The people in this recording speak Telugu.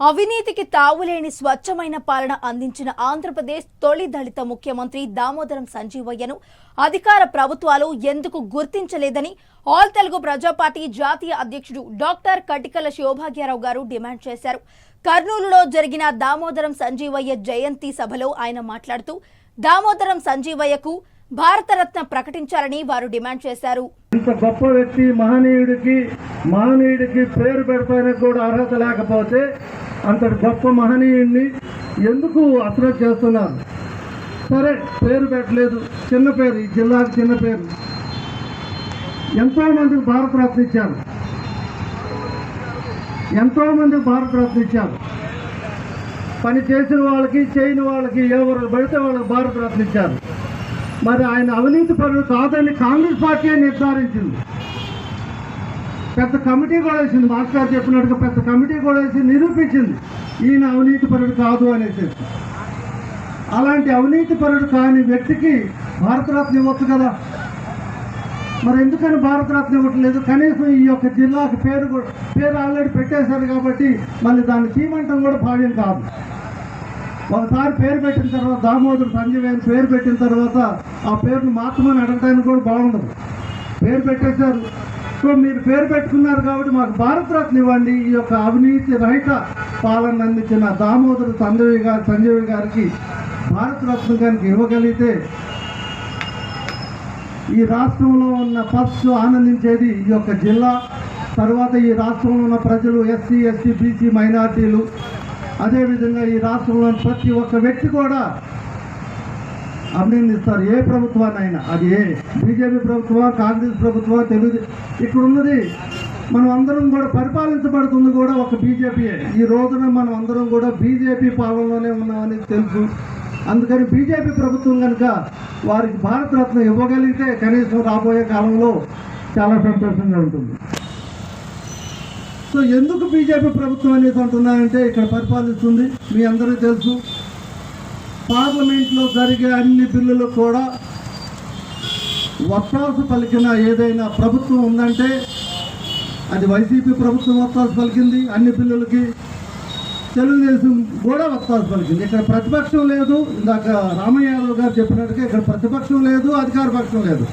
అవినీతికి తావులేని స్వచ్ఛమైన పాలన అందించిన ఆంధ్రప్రదేశ్ తొలి దళిత ముఖ్యమంత్రి దామోదరం సంజీవయ్యను అధికార ప్రభుత్వాలు ఎందుకు గుర్తించలేదని ఆల్ తెలుగు ప్రజా పార్టీ జాతీయ అధ్యక్షుడు డాక్టర్ కటికల శోభాగ్యారావు గారు డిమాండ్ చేశారు. కర్నూలులో జరిగిన దామోదరం సంజీవయ్య జయంతి సభలో ఆయన మాట్లాడుతూ దామోదరం సంజీవయ్యకు భారతరత్న ప్రకటించాలని వారు డిమాండ్ చేశారు. ఇంత గొప్ప వ్యక్తి మహనీయుడికి పేరు పెడతానికి కూడా అర్హత లేకపోతే అంతటి గొప్ప మహనీయుడిని ఎందుకు అసలు చేస్తున్నారు? సరే, పేరు పెట్టలేదు, చిన్న పేరు, ఈ జిల్లాకు చిన్న పేరు. ఎంతోమందికి భారతరత్న ఇచ్చారు. పని చేసిన వాళ్ళకి, చేయని వాళ్ళకి, ఎవరు పడితే వాళ్ళకి భారతరత్న ఇచ్చారు. మరి ఆయన అవినీతి పరుడు కాదని కాంగ్రెస్ పార్టీ నిర్ధారించింది. పెద్ద కమిటీ కూడా వేసింది, మాస్టర్ చెప్పినట్టుగా పెద్ద కమిటీ కూడా వేసి నిరూపించింది ఈయన అవినీతి పరుడు కాదు అనేసి. అలాంటి అవినీతి పరుడు కాని వ్యక్తికి భారతరత్న ఇవ్వచ్చు కదా. మరి ఎందుకని భారతరత్న ఇవ్వట్లేదు? కనీసం ఈ యొక్క జిల్లాకి పేరు ఆల్రెడీ పెట్టేశారు కాబట్టి మళ్ళీ దాన్ని తీయమంటం కూడా భావ్యం కాదు. ఒకసారి పేరు పెట్టిన తర్వాత, దామోదర్ సంజీవయ్య పేరు పెట్టిన తర్వాత ఆ పేరును మార్చమని అడగడానికి కూడా బాగుండదు. పేరు పెట్టేశారు. సో మీరు పేరు పెట్టుకున్నారు కాబట్టి మాకు భారతరత్న ఇవ్వండి. ఈ యొక్క అవినీతి రహిత పాలన అందించిన దామోదర్ సంజీవయ్య గారికి భారతరత్న గారికి ఇవ్వగలిగితే ఈ రాష్ట్రంలో ఉన్న ఫస్ట్ ఆనందించేది ఈ యొక్క జిల్లా. తర్వాత ఈ రాష్ట్రంలో ఉన్న ప్రజలు, ఎస్సీ, ఎస్టీ, బీసీ, మైనార్టీలు, అదేవిధంగా ఈ రాష్ట్రంలో ప్రతి ఒక్క వ్యక్తి కూడా అభినందిస్తారు. ఏ ప్రభుత్వాన్నైనా, అది ఏ బీజేపీ ప్రభుత్వం, కాంగ్రెస్ ప్రభుత్వం, ఇక్కడ ఉన్నది మనం అందరం కూడా పరిపాలించబడుతుంది కూడా ఒక బీజేపీయే. ఈ రోజున మనం అందరం కూడా బీజేపీ పాలనలోనే ఉన్నామని తెలుసు. అందుకని బీజేపీ ప్రభుత్వం కనుక వారికి భారతరత్న ఇవ్వగలిగితే కనీసం రాబోయే కాలంలో చాలా సంతోషంగా ఉంటుంది. సో ఎందుకు బీజేపీ ప్రభుత్వం అనేది అంటున్నారంటే, ఇక్కడ పరిపాలిస్తుంది మీ అందరికీ తెలుసు. పార్లమెంట్లో జరిగే అన్ని బిల్లులు కూడా వత్తాసు పలికిన ఏదైనా ప్రభుత్వం ఉందంటే అది వైసీపీ ప్రభుత్వం వత్తాసు పలికింది అన్ని బిల్లులకి. తెలుగుదేశం కూడా వత్తాసు పలికింది. ఇక్కడ ప్రతిపక్షం లేదు. ఇందాక రామయ్య యాదవ్ గారు చెప్పినట్టుగా ఇక్కడ ప్రతిపక్షం లేదు, అధికార పక్షం లేదు.